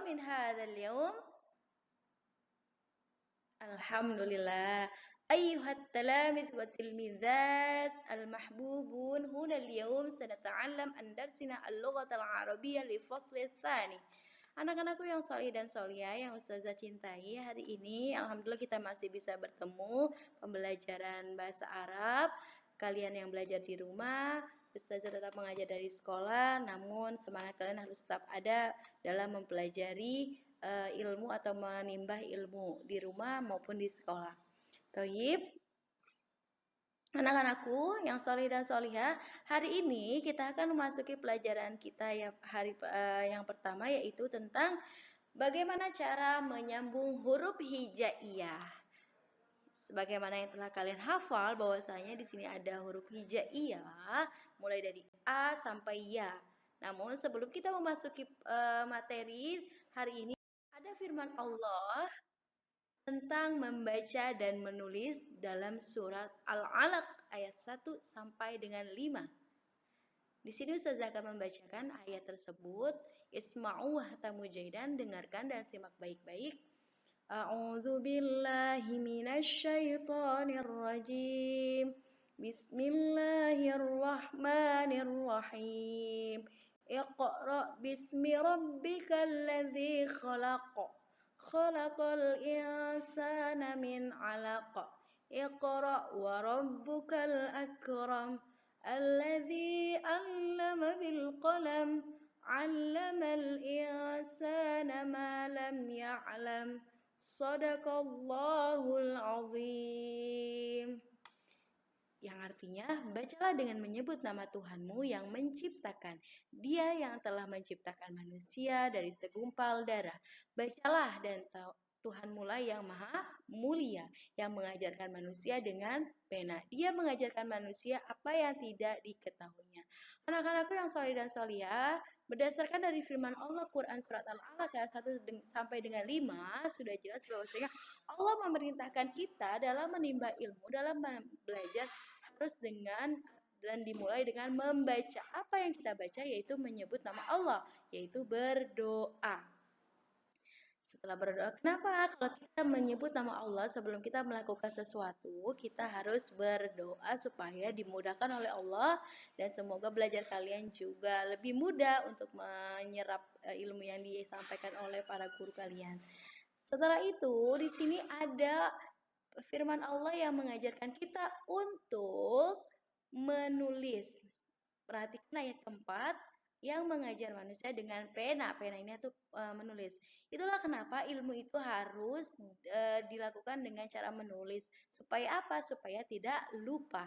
min hadzal yaum? Alhamdulillah. Ayyuhat talamid wa tilmizat al-mahbubun, huna al-yawm sanata'allam an darsina al-lughata al-arabiyyah li fasl tsani. Anak-anakku yang solih dan solihah yang Ustazah cintai, hari ini alhamdulillah kita masih bisa bertemu pembelajaran bahasa Arab. Kalian yang belajar di rumah, Ustazah tetap mengajar dari sekolah, namun semangat kalian harus tetap ada dalam mempelajari ilmu atau menimba ilmu di rumah maupun di sekolah. Toyib, anak-anakku yang solih dan solihah, hari ini kita akan memasuki pelajaran kita yang pertama, yaitu tentang bagaimana cara menyambung huruf hijaiyah. Sebagaimana yang telah kalian hafal, bahwasanya di sini ada huruf hijaiyah mulai dari A sampai Ya. Namun sebelum kita memasuki materi hari ini, ada firman Allah tentang membaca dan menulis dalam surat Al-Alaq ayat 1 sampai dengan 5. Di sini Ustazah akan membacakan ayat tersebut. Isma'u wahtamu jaidan, dengarkan dan simak baik-baik. A'udzu billahi minasyaitonir rajim. Bismillahirrahmanirrahim. Iqra' bismi rabbikal ladzi khalaq. Khalaqal insana min 'alaq. Iqra' wa rabbukal akram. Alladzi 'allama bil qalam. 'Allamal insana ma lam ya'lam. Shadaqallahul azim. Yang artinya, bacalah dengan menyebut nama Tuhanmu yang menciptakan. Dia yang telah menciptakan manusia dari segumpal darah. Bacalah dan Tuhanmu lah yang maha mulia, yang mengajarkan manusia dengan pena. Dia mengajarkan manusia apa yang tidak diketahuinya. Anak-anakku yang soleh dan solihah, berdasarkan dari firman Allah Quran surat Al-Alaq ayat 1 sampai dengan 5, sudah jelas bahwasanya Allah memerintahkan kita dalam menimba ilmu, dalam belajar harus dengan dan dimulai dengan membaca. Apa yang kita baca yaitu menyebut nama Allah, yaitu berdoa. Setelah berdoa, kenapa? Kalau kita menyebut nama Allah sebelum kita melakukan sesuatu, kita harus berdoa supaya dimudahkan oleh Allah, dan semoga belajar kalian juga lebih mudah untuk menyerap ilmu yang disampaikan oleh para guru kalian. Setelah itu, di sini ada firman Allah yang mengajarkan kita untuk menulis. Perhatikan ayat keempat yang mengajar manusia dengan pena. Pena ini untuk menulis. Itulah kenapa ilmu itu harus dilakukan dengan cara menulis. Supaya apa? Supaya tidak lupa.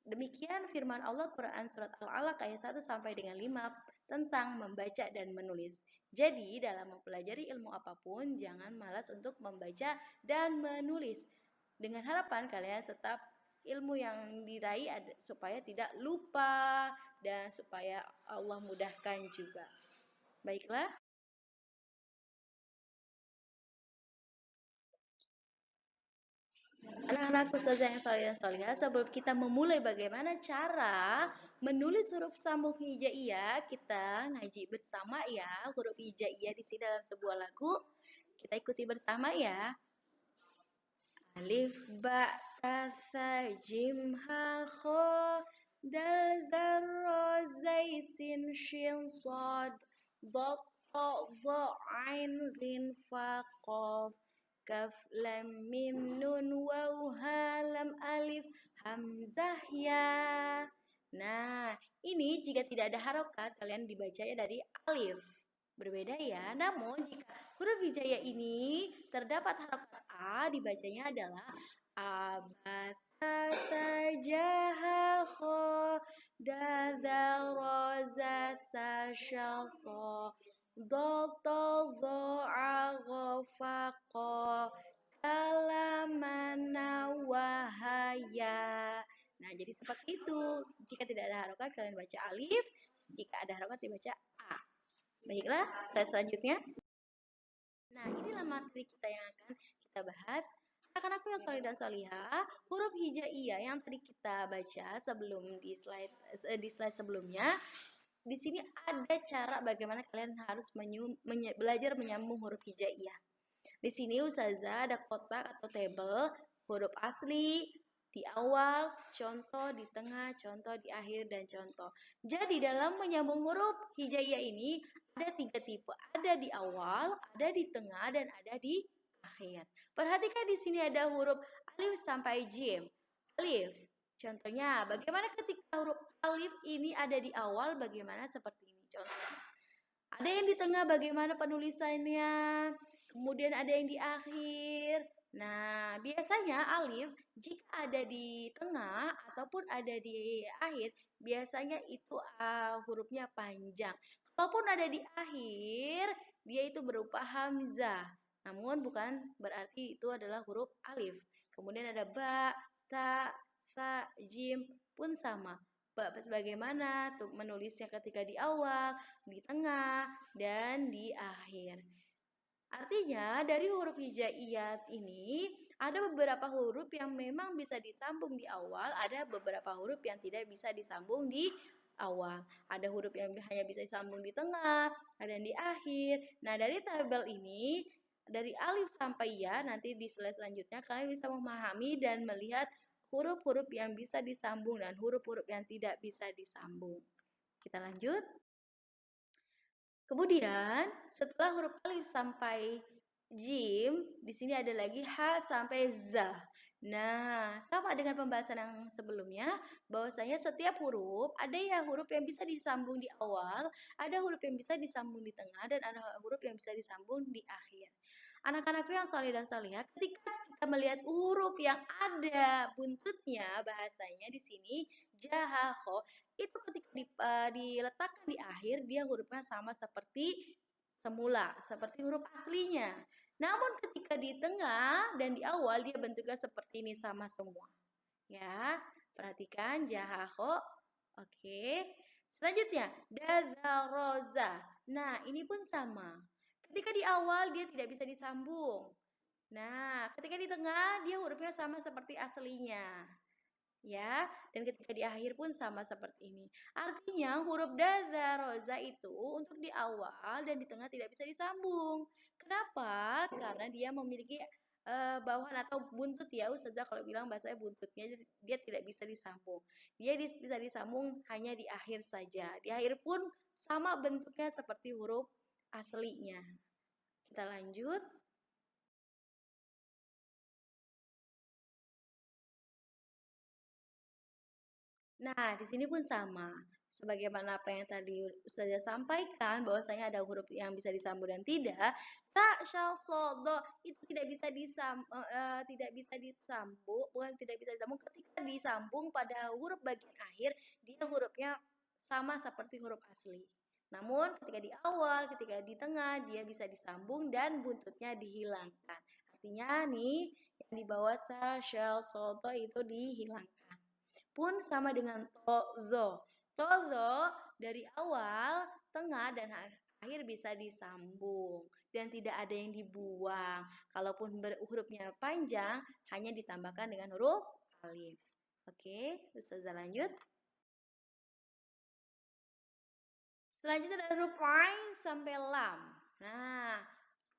Demikian firman Allah Quran surat Al-Alaq ayat 1 sampai dengan 5 tentang membaca dan menulis. Jadi dalam mempelajari ilmu apapun jangan malas untuk membaca dan menulis. Dengan harapan kalian tetap ilmu yang diraih supaya tidak lupa dan supaya Allah mudahkan juga. Baiklah. Anak-anak ustazah yang salih dan salihah, sebelum kita memulai bagaimana cara menulis huruf sambung hijaiyah, kita ngaji bersama ya huruf hijaiyah di sini dalam sebuah lagu. Kita ikuti bersama ya. Alif ba ta tha jim ha kha dal dzar ra zai sin shin sad dot ta dha ain ghin fa qaf kaf lam mim nun waw ha lam alif hamzah ya. Nah, ini jika tidak ada harokat kalian dibacanya dari alif. Berbeda ya. Namun jika huruf hijaiyah ini terdapat harokat a, dibacanya adalah abatata jaha kho dadha roza sa sha so doto dho'a ghafaqo salamana wahaya. Nah, jadi seperti itu. Jika tidak ada harokat kalian baca alif, jika ada harokat dibaca a. Baiklah, slide selanjutnya. Nah, inilah materi kita yang akan kita bahas. Anak-anakku yang soleh dan solihah, huruf hijaiyah yang tadi kita baca sebelum di slide sebelumnya, di sini ada cara bagaimana kalian harus belajar menyambung huruf hijaiyah. Di sini Ustazah ada kotak atau tabel huruf asli di awal, contoh di tengah, contoh di akhir, dan contoh. Jadi dalam menyambung huruf hijaiyah ini ada 3 tipe. Ada di awal, ada di tengah, dan ada di akhir. Perhatikan di sini ada huruf alif sampai jim. Alif. Contohnya, bagaimana ketika huruf alif ini ada di awal, bagaimana seperti ini contohnya. Ada yang di tengah bagaimana penulisannya, kemudian ada yang di akhir. Nah, biasanya alif jika ada di tengah ataupun ada di akhir, biasanya itu hurufnya panjang. Kalaupun ada di akhir, dia itu berupa hamzah. Namun bukan berarti itu adalah huruf alif. Kemudian ada ba, ta, sa, jim pun sama. Bagaimana tuh menulisnya ketika di awal, di tengah, dan di akhir. Artinya, dari huruf hijaiyat ini, ada beberapa huruf yang memang bisa disambung di awal, ada beberapa huruf yang tidak bisa disambung di awal. Ada huruf yang hanya bisa disambung di tengah, ada yang di akhir. Nah, dari tabel ini, dari alif sampai ya, nanti di slide selanjutnya, kalian bisa memahami dan melihat huruf-huruf yang bisa disambung dan huruf-huruf yang tidak bisa disambung. Kita lanjut. Kemudian, setelah huruf alif sampai jim, di sini ada lagi h sampai z. Nah, sama dengan pembahasan yang sebelumnya, bahwasanya setiap huruf ada ya huruf yang bisa disambung di awal, ada huruf yang bisa disambung di tengah, dan ada huruf yang bisa disambung di akhir. Anak-anakku yang saleh dan salihah, ketika kita melihat huruf yang ada buntutnya, bahasanya di sini jahaho, itu ketika diletakkan di akhir, dia hurufnya sama seperti semula, seperti huruf aslinya. Namun ketika di tengah dan di awal, dia bentuknya seperti ini sama semua. Ya, perhatikan jahaho. Oke. Selanjutnya, dazaroza. Nah, ini pun sama. Ketika di awal, dia tidak bisa disambung. Nah, ketika di tengah, dia hurufnya sama seperti aslinya. Ya, dan ketika di akhir pun sama seperti ini. Artinya huruf roza itu untuk di awal dan di tengah tidak bisa disambung. Kenapa? Karena dia memiliki bawahan atau buntut ya, Ustazah kalau bilang bahasanya buntutnya dia tidak bisa disambung. Dia bisa disambung hanya di akhir saja. Di akhir pun sama bentuknya seperti huruf aslinya. Kita lanjut. Nah, di sini pun sama. Sebagaimana apa yang tadi Ustazah sampaikan, bahwasanya ada huruf yang bisa disambung dan tidak. Sa, syal, so, do, itu tidak bisa disambung, bukan tidak bisa disambung. Ketika disambung pada huruf bagian akhir, dia hurufnya sama seperti huruf asli. Namun ketika di awal, ketika di tengah, dia bisa disambung dan buntutnya dihilangkan. Artinya nih, yang di bawah sa, syal, so, do itu dihilangkan pun sama dengan tozo. Tozo dari awal, tengah, dan akhir bisa disambung dan tidak ada yang dibuang. Kalaupun hurufnya panjang, hanya ditambahkan dengan huruf alif. Oke, Ustazah lanjut. Selanjutnya ada huruf ain sampai lam. Nah,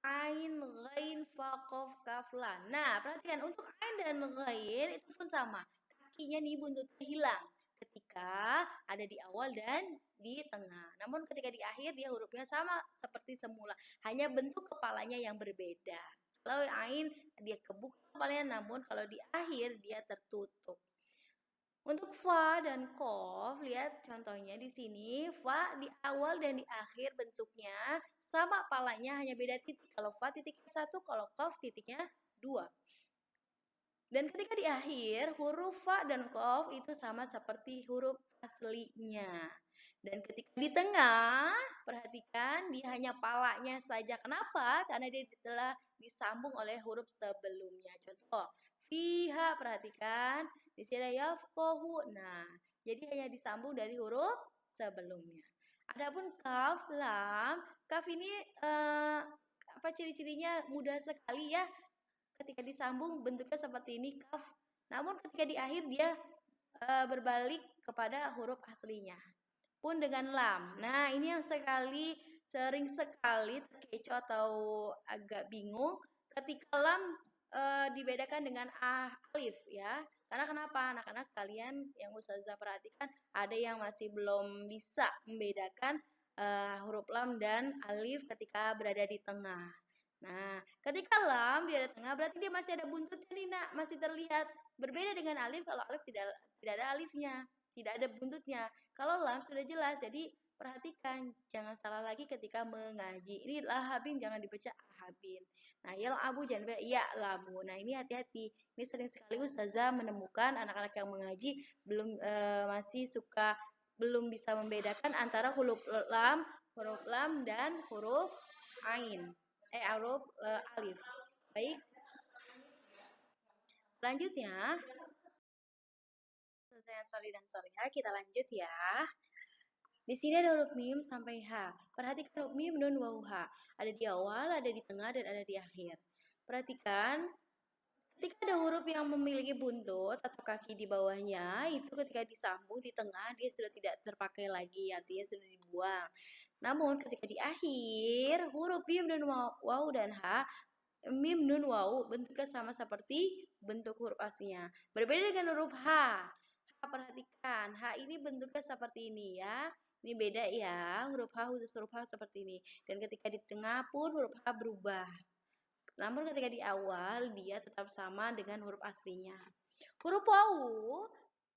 ain, ghain, fa, qaf, kaf, lam. Nah, perhatikan untuk ain dan ghain itu pun sama. Kakinya nih buntutnya hilang ketika ada di awal dan di tengah. Namun ketika di akhir dia hurufnya sama seperti semula, hanya bentuk kepalanya yang berbeda. Kalau ain dia kebuka kepalanya, namun kalau di akhir dia tertutup. Untuk fa dan kof, lihat contohnya di sini. Fa di awal dan di akhir bentuknya sama palanya, hanya beda titik. Kalau fa titiknya 1, kalau kof titiknya 2. Dan ketika di akhir, huruf fa dan kof itu sama seperti huruf aslinya. Dan ketika di tengah, perhatikan dia hanya palanya saja. Kenapa? Karena dia telah disambung oleh huruf sebelumnya. Contoh, fiha, perhatikan. Di sini ada yafkohu. Nah, jadi hanya disambung dari huruf sebelumnya. Adapun kaf, lam, kaf ini apa ciri-cirinya mudah sekali ya. Ketika disambung bentuknya seperti ini kaf. Namun ketika di akhir dia berbalik kepada huruf aslinya. pun dengan lam. Nah, ini yang sering sekali terkecoh atau agak bingung ketika lam dibedakan dengan alif ya. Karena kenapa? Anak-anak kalian yang Ustazah perhatikan ada yang masih belum bisa membedakan huruf lam dan alif ketika berada di tengah. Nah, ketika lam dia ada tengah berarti dia masih ada buntutnya nih, Nak, masih terlihat. Berbeda dengan alif, kalau alif tidak ada alifnya, tidak ada buntutnya. Kalau lam sudah jelas, jadi perhatikan jangan salah lagi ketika mengaji. Ini lahabin jangan dibaca ahabin. Nah, ya abu jangan dibaca ya labu. Nah, ini hati-hati. Ini sering sekali Ustazah menemukan anak-anak yang mengaji masih suka belum bisa membedakan antara huruf lam dan huruf ain. Huruf alif. Baik, selanjutnya pertanyaan Soli dan Solia kita lanjut ya. Di sini ada huruf mim sampai H. Perhatikan huruf mim, nun, waw, H. Ada di awal, ada di tengah, dan ada di akhir. Perhatikan, ketika ada huruf yang memiliki buntut atau kaki di bawahnya, itu ketika disambung di tengah, dia sudah tidak terpakai lagi, artinya sudah dibuang. Namun ketika di akhir, huruf mim, nun, waw, dan H, mim, nun, waw bentuknya sama seperti bentuk huruf aslinya. Berbeda dengan huruf H. Perhatikan, H ini bentuknya seperti ini ya. Ini beda ya, huruf H khusus huruf H seperti ini. Dan ketika di tengah pun huruf H berubah. Namun ketika di awal dia tetap sama dengan huruf aslinya. Huruf waw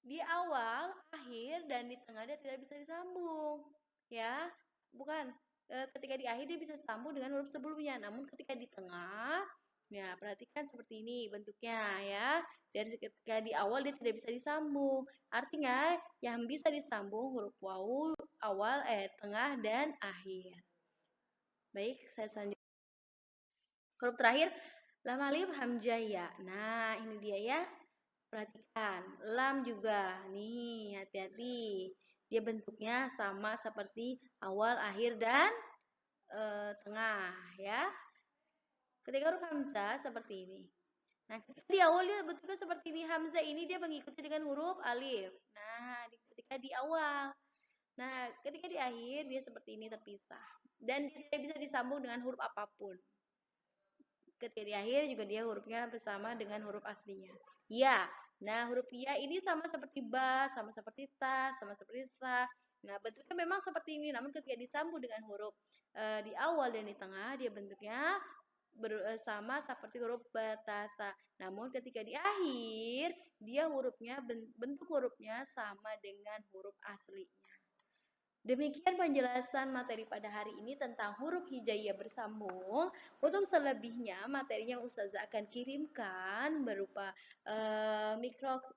di awal, akhir, dan di tengah dia tidak bisa disambung. Ya, bukan. Ketika di akhir dia bisa disambung dengan huruf sebelumnya. Namun ketika di tengah, ya perhatikan seperti ini bentuknya ya. Dari ketika di awal dia tidak bisa disambung. Artinya yang bisa disambung huruf waw awal, tengah, dan akhir. Baik, saya selanjutnya. Huruf terakhir, lam alif hamzah ya. Nah, ini dia ya. Perhatikan, lam juga. Nih, hati-hati. Dia bentuknya sama seperti awal, akhir, dan tengah ya. Ketika huruf hamzah seperti ini. Nah, ketika di awal dia bentuknya seperti ini. Hamzah ini dia mengikuti dengan huruf alif. Nah, ketika di awal. Nah, ketika di akhir dia seperti ini terpisah. Dan tidak bisa disambung dengan huruf apapun. Ketika di akhir juga dia hurufnya bersama dengan huruf aslinya. Ya, nah huruf ya ini sama seperti ba, sama seperti ta, sama seperti sa. Nah bentuknya memang seperti ini, namun ketika disambung dengan huruf di awal dan di tengah, dia bentuknya sama seperti huruf batasa. Namun ketika di akhir, dia bentuk hurufnya sama dengan huruf aslinya. Demikian penjelasan materi pada hari ini tentang huruf hijaiyah bersambung. Untuk selebihnya materi yang Ustazah akan kirimkan berupa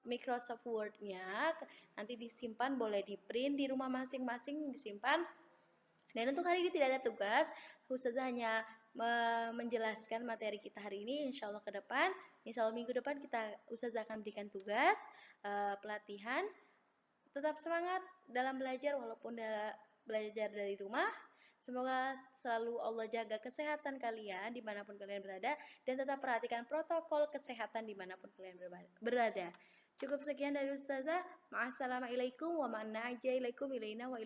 Microsoft Word-nya. Nanti disimpan, boleh di print di rumah masing-masing, disimpan. Dan untuk hari ini tidak ada tugas, Ustazah hanya menjelaskan materi kita hari ini. Insya Allah ke depan, insya Allah minggu depan Ustazah akan berikan tugas pelatihan. Tetap semangat dalam belajar walaupun belajar dari rumah. Semoga selalu Allah jaga kesehatan kalian dimanapun kalian berada. Dan tetap perhatikan protokol kesehatan dimanapun kalian berada. Cukup sekian dari Ustazah. Ma'assalamualaikum wa ma'anna ilaina wa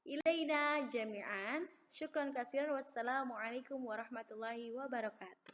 ilaina jami'an. Syukran kasiran. Wassalamualaikum warahmatullahi wabarakatuh.